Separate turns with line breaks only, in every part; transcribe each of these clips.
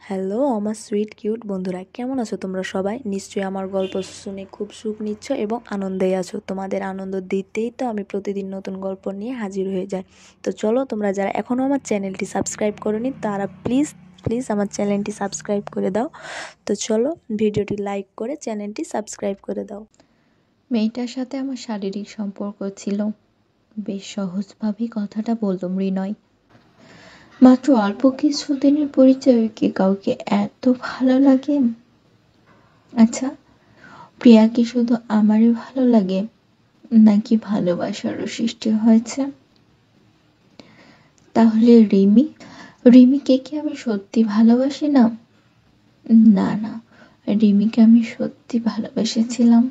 Hello আমার sweet cute বন্ধুরা, কেমন আছো তোমরা সবাই? নিশ্চয়ই আমার গল্প শুনে খুব সুখ নিচ্ছ এবং আনন্দেই আছো। তোমাদের আনন্দ দিতেই তো আমি প্রতিদিন নতুন গল্প নিয়ে হাজির হয়ে যাই। তো চলো, তোমরা যারা এখনও আমার চ্যানেলটি সাবস্ক্রাইব করোনি তারা প্লিজ প্লিজ আমার চ্যানেলটি সাবস্ক্রাইব করে দাও। তো চলো, ভিডিওটি লাইক করে চ্যানেলটি সাবস্ক্রাইব করে দাও।
মেয়েটার সাথে আমার শারীরিক সম্পর্ক ছিল। বেশ সহজভাবেই কথাটা বলল মৃণয়। মাত্র অল্প কিছুদিনের পরিচয়ে কি কাউকে এত ভালো লাগে? আচ্ছা, প্রিয়া কি শুধু আমারই ভালো লাগে, নাকি ভালোবাসারও সৃষ্টি হয়েছে? তাহলে রিমিকে কি আমি সত্যি ভালোবাসি না? না না, রিমিকে আমি সত্যি ভালোবেসেছিলাম,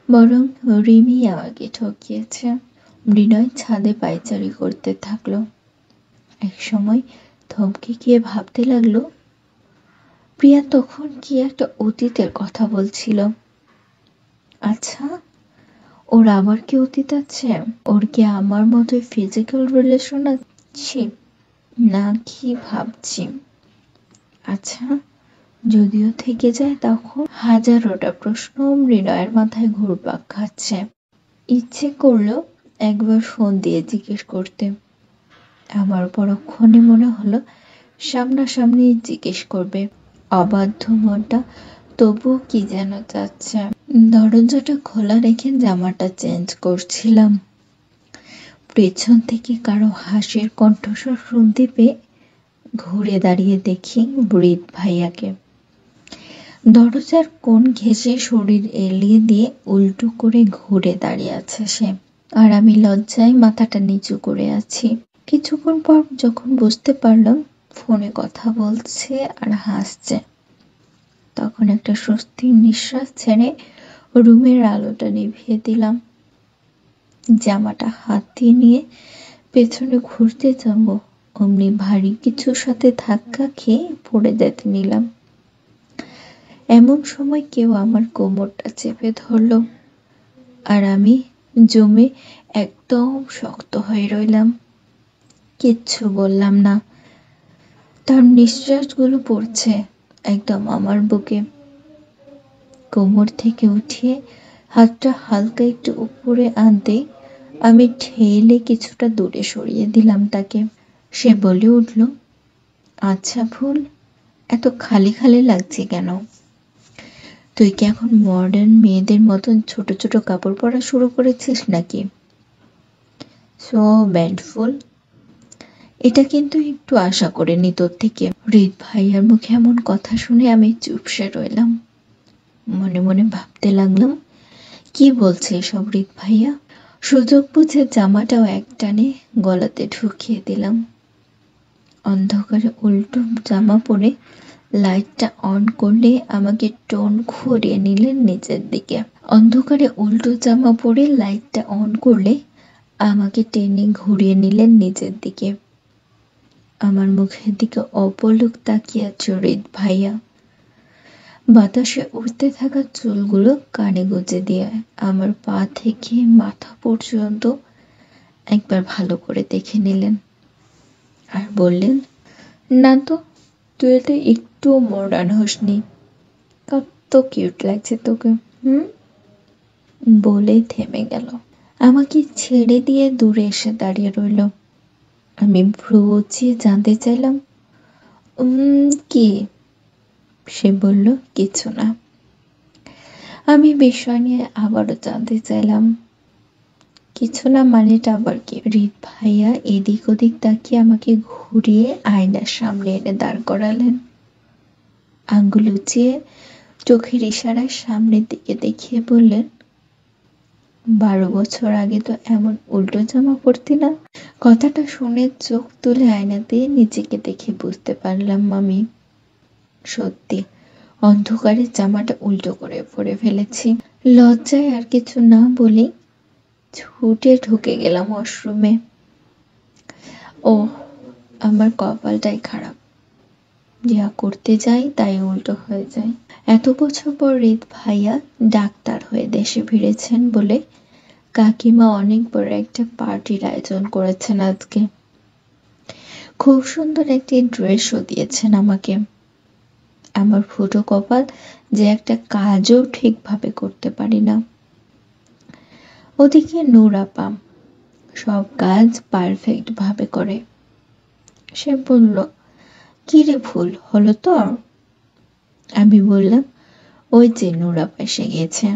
বরং রিমি আমাকে ঠকিয়েছে। মৃণয় ছাদে পায়চারি করতে থাকলো। একসময় থমকে গিয়ে ভাবতে লাগলো, প্রিয়া তখন কি একটা অতীতের কথা বলছিল। আচ্ছা, ওর আবার কি অতীত আছে? ওর কি আমার মতোই ফিজিক্যাল রিলেশন আছে? না কি ভাবছি? আচ্ছা, যদিও থেকে যায় তখন হাজারোটা প্রশ্ন মৃণয়ের মাথায় ঘুরপাক খাচ্ছে। ইচ্ছে করলো একবার ফোন দিয়ে জিজ্ঞেস করতে। আমার পরক্ষণে মনে হলো সামনাসামনি জিজ্ঞেস করবে। অবাধ্য মনটা তবুও কি যেন চাচ্ছে। দরজাটা খোলা রেখে জামাটা চেঞ্জ করছিলাম। পেছন থেকে কারো হাসির কণ্ঠস্বর শুনতে পেয়ে ঘুরে দাঁড়িয়ে দেখি বৃদ্ধ ভাইয়াকে। দরজার কোণ ঘেঁষে শরীর এলিয়ে দিয়ে উল্টো করে ঘুরে দাঁড়িয়ে আছে সে, আর আমি লজ্জায় মাথাটা নিচু করে আছি। কিছুক্ষণ পর যখন বুঝতে পারলাম ফোনে কথা বলছে আর হাসছে, তখন একটা স্বস্তির নিঃশ্বাস ছেড়ে রুমের আলোটা নিভিয়ে দিলাম। জামাটা হাতে নিয়ে পেছনে ঘুরতে যাবো, অমনি ভারী কিছুর সাথে ধাক্কা খেয়ে পড়ে যেতে নিলাম। এমন সময় কেউ আমার কোমরটা চেপে ধরলো, আর আমি জমে একদম শক্ত হয়ে রইলাম। কিচ্ছু বললাম না। তার নিঃশ্বাসগুলো পড়ছে একদম আমার বুকে। কোমর থেকে উঠিয়ে হাতটা হালকা একটু উপরে আনতেই আমি ঠেলে কিছুটা দূরে সরিয়ে দিলাম তাকে। সে বলে উঠল, আচ্ছা ফুল, এত খালি খালি লাগছে কেন? তুই কি এখন মডার্ন মেয়েদের মতন ছোট ছোট কাপড় পরা শুরু করেছিস নাকি? সো ব্যান্ডফুল। এটা কিন্তু একটু আশা করিনি তোর থেকে। হৃদ ভাইয়ার মুখে এমন কথা শুনে আমি চুপসে রইলাম। মনে মনে ভাবতে লাগলাম, কি বলছে এসব হৃদ ভাইয়া? সুযোগ বুঝে জামাটাও একটানে গলাতে ঢুকিয়ে দিলাম। অন্ধকারে উল্টো জামা পরে লাইটটা অন করলে আমাকে টোন ঘুরিয়ে নিলেন নিচের দিকে। অন্ধকারে উল্টো জামা পরে লাইটটা অন করলে আমাকে টেনে ঘুরিয়ে নিলেন নিচের দিকে। আমার মুখের দিকে অপলক তাকিয়ে আছে হৃদ ভাইয়া। বাতাসে উড়তে থাকা চুলগুলো কানে গুজে দিয়ে আমার পা থেকে মাথা পর্যন্ত একবার ভালো করে দেখে নিলেন, আর বললেন, না তো, তুই তো একটু মডার্ন হসনি, কত কিউট লাগছে তোকে। বলেই থেমে গেল। আমাকে ছেড়ে দিয়ে দূরে এসে দাঁড়িয়ে রইল। আমি ভ্রু উঁচিয়ে জানতে চাইলাম, কি? সে বলল, কিছু না। আমি বিষয় নিয়ে আবারও জানতে চাইলাম, কিছু না মানেটা আবার কি? হৃদ ভাইয়া এদিক ওদিক তাকিয়ে আমাকে ঘুরিয়ে আয়নার সামনে এনে দাঁড় করালেন। আঙ্গুল উঁচিয়ে চোখের ইশারায় সামনের দিকে দেখিয়ে বললেন, 12 বছর আগে তো এমন উল্টো জামা পরতি না। কথাটা শুনে চোখ তুলে আয়নাতে নিজেকে দেখে বুঝতে পারলাম আমি সত্যি অন্ধকারে জামাটা উল্টো করে পরে ফেলেছি। লজ্জায় আর কিছু না বলে ছুটে ঢুকে গেলাম ওয়াশরুমে। ও, আমার কপালটাই খারাপ, যা করতে যাই তাই উল্টো হয়ে যায়। এত বছর পর হৃদ ভাইয়া ডাক্তার হয়ে দেশে ফিরেছেন বলে কাকিমা অনেক বড় একটা পার্টির আয়োজন করেছেন আজকে। খুব সুন্দর একটি ড্রেসও দিয়েছেন আমাকে। আমার ফুটো কপাল যে একটা কাজও ঠিকভাবে করতে পারি না। ওদিকে নূর আপা সব কাজ পারফেক্ট ভাবে করে। সে বলল, কি রে ভুল হলো তোর? আমি বললাম, ওই যে নূর আপা এসে গিয়েছে,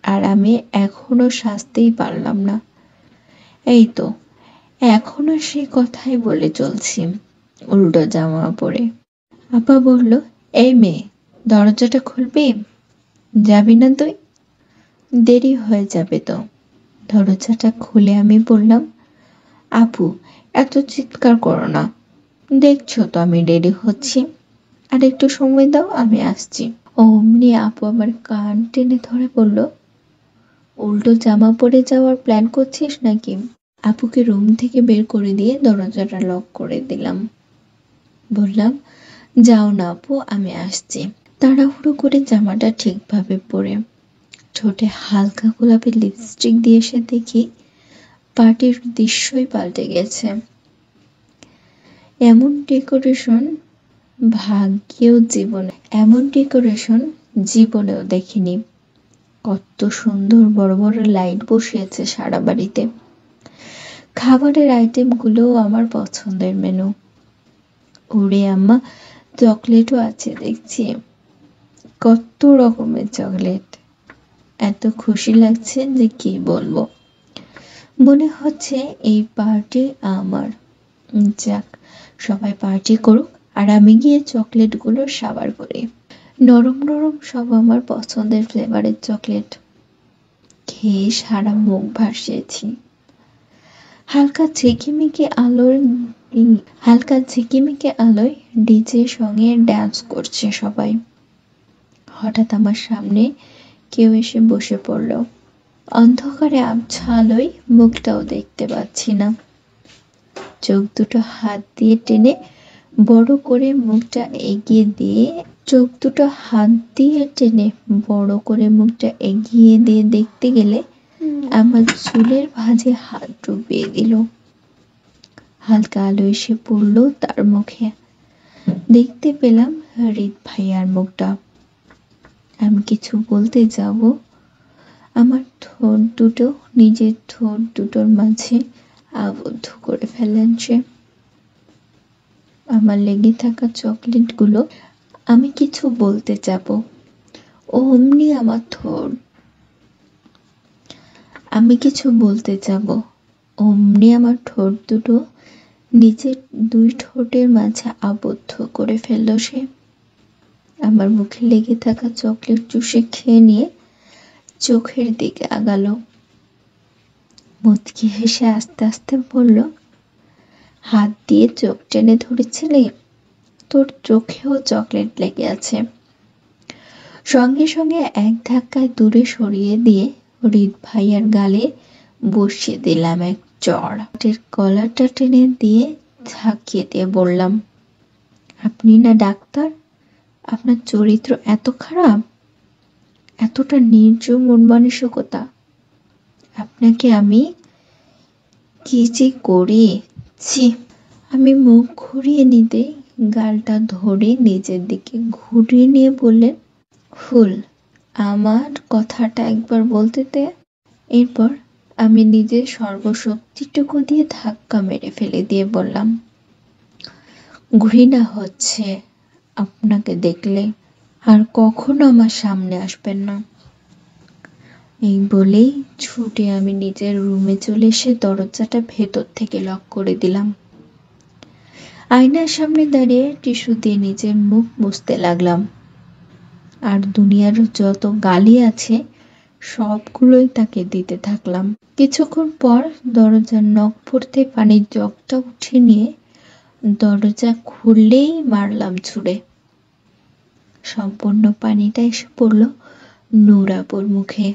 আর আমি এখনো সাজতেই পারলাম না। এই তো এখনো সে কথাই বলে চলছি, উল্টো জামা পরে। আপা বলল, এই মেয়ে, দরজাটা খুলবি? যাবি না তুই? দেরি হয়ে যাবে তো। দরজাটা খুলে আমি বললাম, আপু এত চিৎকার করো না, দেখছো তো আমি রেডি হচ্ছি, আর একটু সময় দাও, আমি আসছি। অমনি আপু আমার কান টেনে ধরে বলল, উল্টো জামা পরে যাওয়ার প্ল্যান করছিস নাকি? আপুকে রুম থেকে বের করে দিয়ে দরজাটা লক করে দিলাম। বললাম, যাও না আপু, আমি আসছি। তাড়াহুড়ো করে জামাটা ঠিকভাবে পরে ঠোঁটে হালকা গোলাপি লিপস্টিক দিয়ে এসে দেখি পার্টির দৃশ্যই পাল্টে গেছে। এমন ডেকোরেশন এমন ডেকোরেশন জীবনেও দেখিনি। কত সুন্দর বড় বড় লাইট বসিয়েছে সারা বাড়িতে। খাবারের আইটেমগুলোও আমার পছন্দের মেনু। ওরে আম্মা, চকলেটও আছে দেখছি। কত রকমের চকলেট! এত খুশি লাগছে যে কি বলবো। মনে হচ্ছে এই পার্টি আমার। যাক, সবাই পার্টি করুক আর আমি গিয়ে চকলেটগুলো সাবার করি। নরম নরম সব আমার পছন্দের ফ্লেভারের চকলেট খেয়ে সারা মুখ ভাসিয়েছি। হালকা ঝিকিমিকি আলোয় ডিজে সঙ্গে ডান্স করছে সবাই। হঠাৎ আমার সামনে কেউ এসে বসে পড়ল। অন্ধকারে আবছা আলোয় মুখটাও দেখতে পাচ্ছি না। চোখ দুটো হাত দিয়ে টেনে বড় করে মুখটা এগিয়ে দিয়ে দেখতে গেলে আমার চুলের ভাঁজে হাত ডুবিয়ে দিল। হালকা আলো এসে পড়লো তার মুখে। দেখতে পেলাম হৃদ ভাইয়ার মুখটা। আমি কিছু বলতে যাব, আমার নিজের ঠোঁট দুটোর মাঝে আবদ্ধ করে ফেলেন সে। আমার লেগে থাকা চকলেটগুলো আমি কিছু বলতে যাব, অমনি আমার ঠোঁট দুটো নিজের দুই ঠোঁটের মাঝে আবদ্ধ করে ফেলল সে। আমার মুখে লেগে থাকা চকলেট চুষে খেয়ে নিয়ে চোখের দিকে আগালো। মুচকি হেসে আস্তে আস্তে বলল, হাত দিয়ে চোখ টেনে ধরেছিলি, তোর চোখেও চকলেট লেগে আছে। সঙ্গে সঙ্গে এক ধাক্কায় দূরে সরিয়ে দিয়ে হৃদ ভাইয়ার গালে বসিয়ে দিলাম এক চড়। কলারটা টেনে দিয়ে ঝাঁকিয়ে দিয়ে বললাম, আপনি না ডাক্তার? আপনার চরিত্র এত খারাপ, এতটা নির্জীব মন মানসিকতা, আপনাকে আমি কি যে করি, ছি! আমি মুখ ঘুরিয়ে নিতে গালটা ধরে নিজের দিকে ঘুরিয়ে নিয়ে বললেন, ফুল, আমার কথাটা একবার বলতে দে। এরপর আমি নিজের সর্বশক্তিটুকু দিয়ে ধাক্কা মেরে ফেলে দিয়ে বললাম, ঘৃণা হচ্ছে আপনাকে দেখলে, আর কখনো আমার সামনে আসবেন না। এই বলেই ছুটে আমি নিজের রুমে চলে এসে দরজাটা ভেতর থেকে লক করে দিলাম। আয়নার সামনে দাঁড়িয়ে টিস্যু দিয়ে নিজের মুখ মুছতে লাগলাম। আর দুনিয়ার যত গালি আছে সবগুলোই তাকে দিতে থাকলাম। কিছুক্ষণ পর দরজার নখ পড়তে পানির জগটা উঠে নিয়ে দরজা খুললেই মারলাম ছুড়ে। সম্পূর্ণ পানিটা এসে পড়ল নূর আপুর মুখে।